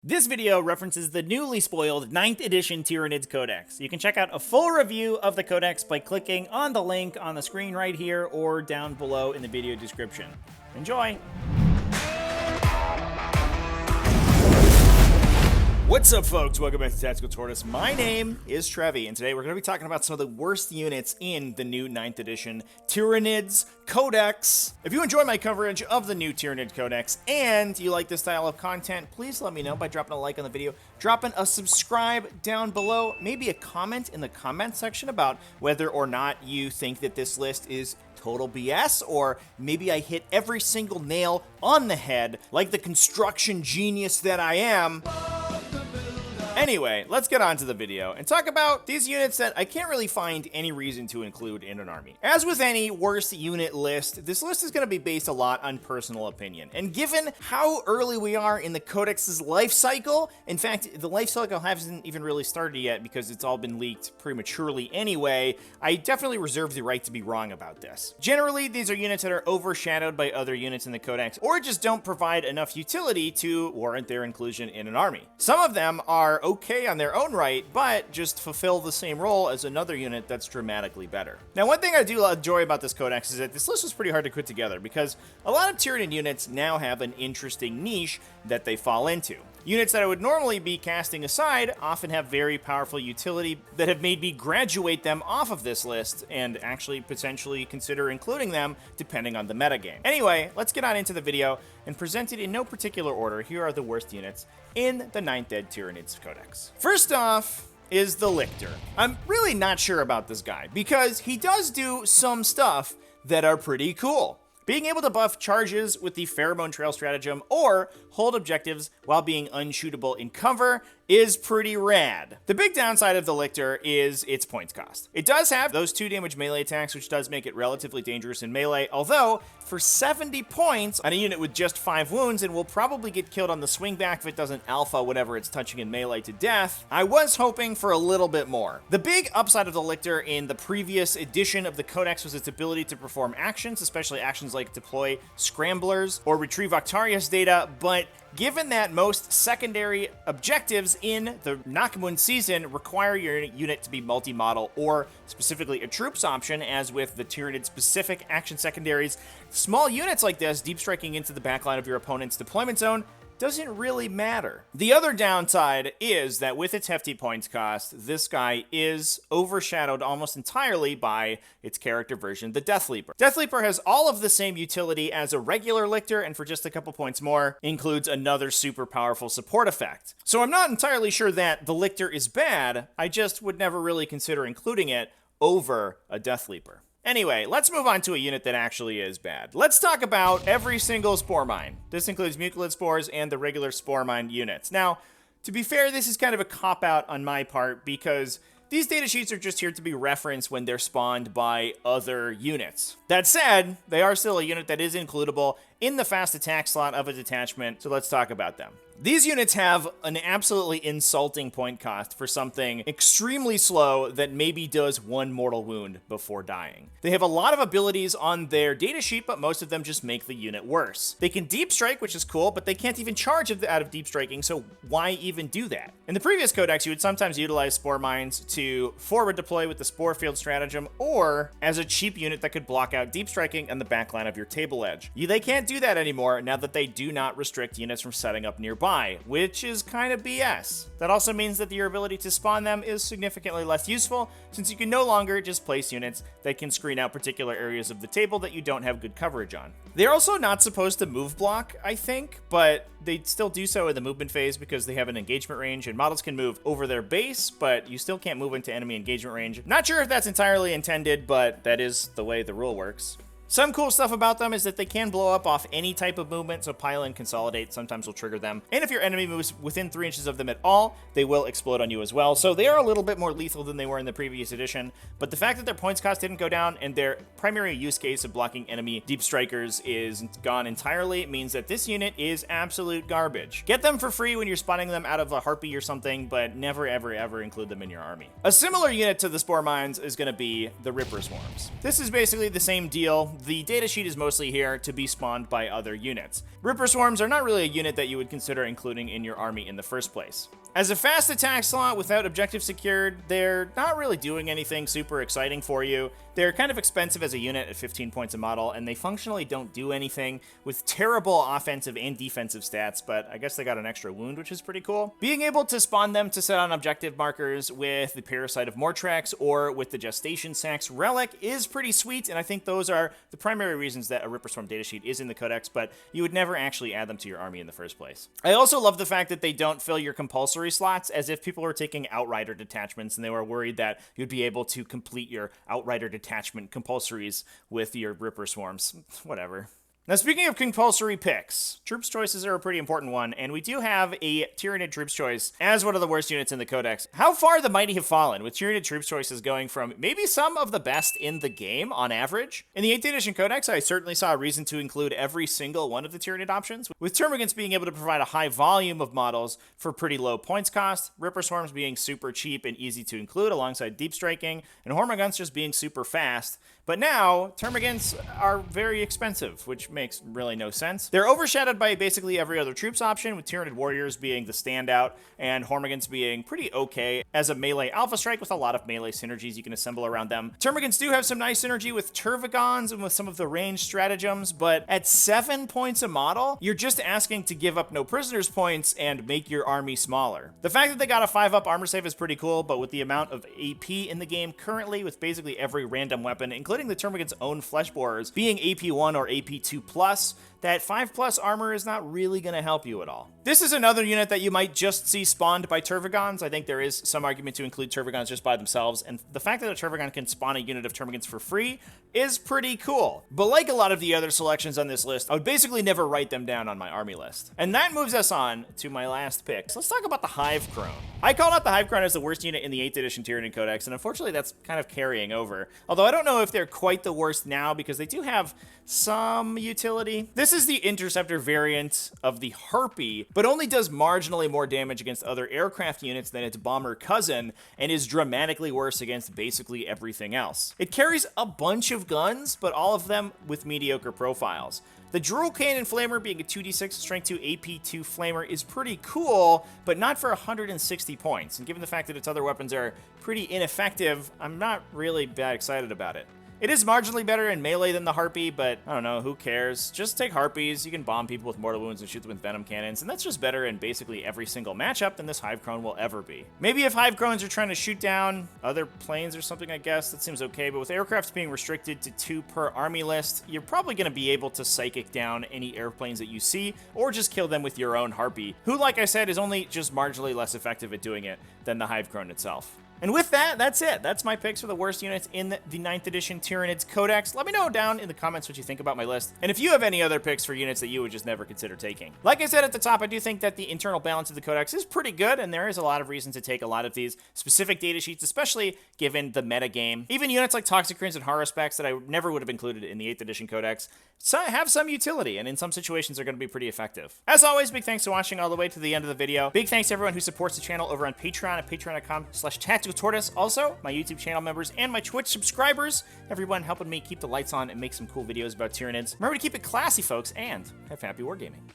This video references the newly spoiled 9th edition Tyranids Codex. You can check out a full review of the Codex by clicking on the link on the screen right here or down below in the video description. Enjoy! What's up, folks? Welcome back to Tactical Tortoise. My name is Trevi, and today we're going to be talking about some of the worst units in the new 9th edition Tyranids Codex. If you enjoy my coverage of the new Tyranid Codex and you like this style of content, please let me know by dropping a like on the video, dropping a subscribe down below, maybe a comment in the comment section about whether or not you think that this list is total BS, or maybe I hit every single nail on the head like the construction genius that I am. Anyway, let's get on to the video and talk about these units that I can't really find any reason to include in an army. As with any worst unit list, this list is going to be based a lot on personal opinion. And given how early we are in the Codex's life cycle, in fact, the life cycle hasn't even really started yet because it's all been leaked prematurely anyway, I definitely reserve the right to be wrong about this. Generally, these are units that are overshadowed by other units in the Codex or just don't provide enough utility to warrant their inclusion in an army. Some of them are okay on their own right, but just fulfill the same role as another unit that's dramatically better. Now, one thing I do enjoy about this Codex is that this list was pretty hard to put together because a lot of Tyranid units now have an interesting niche that they fall into. Units that I would normally be casting aside often have very powerful utility that have made me graduate them off of this list and actually potentially consider including them depending on the metagame. Anyway, let's get on into the video and present it in no particular order. Here are the worst units in the 9th Ed Tyranids Codex. First off is the Lichter. I'm really not sure about this guy because he does do some stuff that are pretty cool. Being able to buff charges with the Pheromone Trail stratagem or hold objectives while being unshootable in cover is pretty rad. The big downside of the Lichter is its points cost. It does have those 2 damage melee attacks, which does make it relatively dangerous in melee, although for 70 points on a unit with just 5 wounds and will probably get killed on the swing back if it doesn't alpha whatever it's touching in melee to death, I was hoping for a little bit more. The big upside of the Lichter in the previous edition of the Codex was its ability to perform actions, especially actions like deploy scramblers or retrieve Octarius data, but given that most secondary objectives in the Nakamun season require your unit to be multi-model or specifically a troops option, as with the Tyranid-specific action secondaries, small units like this, deep striking into the backline of your opponent's deployment zone, doesn't really matter. The other downside is that with its hefty points cost, this guy is overshadowed almost entirely by its character version, the Death Leaper. Death Leaper has all of the same utility as a regular Lichter, and for just a couple points more, includes another super powerful support effect. So I'm not entirely sure that the Lichter is bad, I just would never really consider including it over a Death Leaper. Anyway, let's move on to a unit that actually is bad. Let's talk about every single Sporemine. This includes Mucilid Spores and the regular Sporemine units. Now, to be fair, this is kind of a cop-out on my part because these datasheets are just here to be referenced when they're spawned by other units. That said, they are still a unit that is includable in the fast attack slot of a detachment, so let's talk about them. These units have an absolutely insulting point cost for something extremely slow that maybe does 1 mortal wound before dying. They have a lot of abilities on their datasheet, but most of them just make the unit worse. They can deep strike, which is cool, but they can't even charge out of deep striking, so why even do that? In the previous Codex, you would sometimes utilize Spore Mines to forward deploy with the Spore Field stratagem, or as a cheap unit that could block out deep striking on the backline of your table edge. They can't do that anymore now that they do not restrict units from setting up nearby, which is kind of BS. That also means that your ability to spawn them is significantly less useful, since you can no longer just place units that can screen out particular areas of the table that you don't have good coverage on. They're also not supposed to move block, I think, but they still do so in the movement phase because they have an engagement range, and models can move over their base, but you still can't move into enemy engagement range. Not sure if that's entirely intended, but that is the way the rule works. Some cool stuff about them is that they can blow up off any type of movement, so pile and consolidate sometimes will trigger them. And if your enemy moves within 3 inches of them at all, they will explode on you as well. So they are a little bit more lethal than they were in the previous edition, but the fact that their points cost didn't go down and their primary use case of blocking enemy deep strikers is gone entirely means that this unit is absolute garbage. Get them for free when you're spawning them out of a Harpy or something, but never ever ever include them in your army. A similar unit to the Spore Mines is going to be the Ripper Swarms. This is basically the same deal. the datasheet is mostly here to be spawned by other units. Ripper Swarms are not really a unit that you would consider including in your army in the first place. As a fast attack slot without objective secured, they're not really doing anything super exciting for you. They're kind of expensive as a unit at 15 points a model, and they functionally don't do anything with terrible offensive and defensive stats, but I guess they got an extra wound, which is pretty cool. Being able to spawn them to set on objective markers with the Parasite of Mortrex or with the Gestation Sax Relic is pretty sweet, and I think those are the primary reasons that a Ripper Swarm datasheet is in the Codex, but you would never actually add them to your army in the first place. I also love the fact that they don't fill your compulsory slots, as if people were taking Outrider detachments and they were worried that you'd be able to complete your Outrider detachment compulsories with your Ripper Swarms. Whatever. Now, speaking of compulsory picks, troops choices are a pretty important one, and we do have a Tyranid troops choice as one of the worst units in the Codex. How far the mighty have fallen, with Tyranid troops choices going from maybe some of the best in the game on average. In the 8th edition Codex, I certainly saw a reason to include every single one of the Tyranid options, with Termigans being able to provide a high volume of models for pretty low points cost, Ripper Swarms being super cheap and easy to include alongside deep striking, and Hormiguns just being super fast. But now, Termigans are very expensive, which makes really no sense. They're overshadowed by basically every other troops option, with Tyranid Warriors being the standout, and Hormiguns being pretty okay as a melee alpha strike with a lot of melee synergies you can assemble around them. Termigans do have some nice synergy with Termigans and with some of the ranged stratagems, but at 7 points a model, you're just asking to give up no prisoners points and make your army smaller. The fact that they got a 5-up armor save is pretty cool, but with the amount of AP in the game currently, with basically every random weapon, including the Termigans' own flesh borers being AP1 or AP2+, that 5+ armor is not really going to help you at all. This is another unit that you might just see spawned by Termigans. I think there is some argument to include Termigans just by themselves, and the fact that a Termigan can spawn a unit of Termigans for free is pretty cool. But like a lot of the other selections on this list, I would basically never write them down on my army list. And that moves us on to my last pick. So let's talk about the Hivecrone. I called out the Hivecrone as the worst unit in the 8th edition Tyranid Codex, and unfortunately that's kind of carrying over. Although I don't know if they're quite the worst now, because they do have some utility. This is the Interceptor variant of the Harpy, but only does marginally more damage against other aircraft units than its bomber cousin, and is dramatically worse against basically everything else. It carries a bunch of guns, but all of them with mediocre profiles. The Drool Cannon Flamer being a 2d6 strength 2 AP2 Flamer is pretty cool, but not for 160 points, and given the fact that its other weapons are pretty ineffective, I'm not really that excited about it. It is marginally better in melee than the Harpy, but I don't know, who cares? Just take Harpies, you can bomb people with mortal wounds and shoot them with venom cannons, and that's just better in basically every single matchup than this Hivecrone will ever be. Maybe if Hivecrones are trying to shoot down other planes or something, I guess, that seems okay, but with aircrafts being restricted to 2 per army list, you're probably going to be able to psychic down any airplanes that you see, or just kill them with your own Harpy, who, like I said, is only just marginally less effective at doing it than the Hivecrone itself. And with that, that's it. That's my picks for the worst units in the 9th edition Tyranids Codex. Let me know down in the comments what you think about my list, and if you have any other picks for units that you would just never consider taking. Like I said at the top, I do think that the internal balance of the Codex is pretty good, and there is a lot of reason to take a lot of these specific data sheets, especially given the meta game. Even units like Toxicrins and Horror Specs that I never would have included in the 8th edition Codex have some utility, and in some situations are going to be pretty effective. As always, big thanks for watching all the way to the end of the video. Big thanks to everyone who supports the channel over on Patreon at patreon.com/TacticalTortoise. Also, my YouTube channel members and my Twitch subscribers, everyone helping me keep the lights on and make some cool videos about Tyranids. Remember to keep it classy, folks, and have happy wargaming.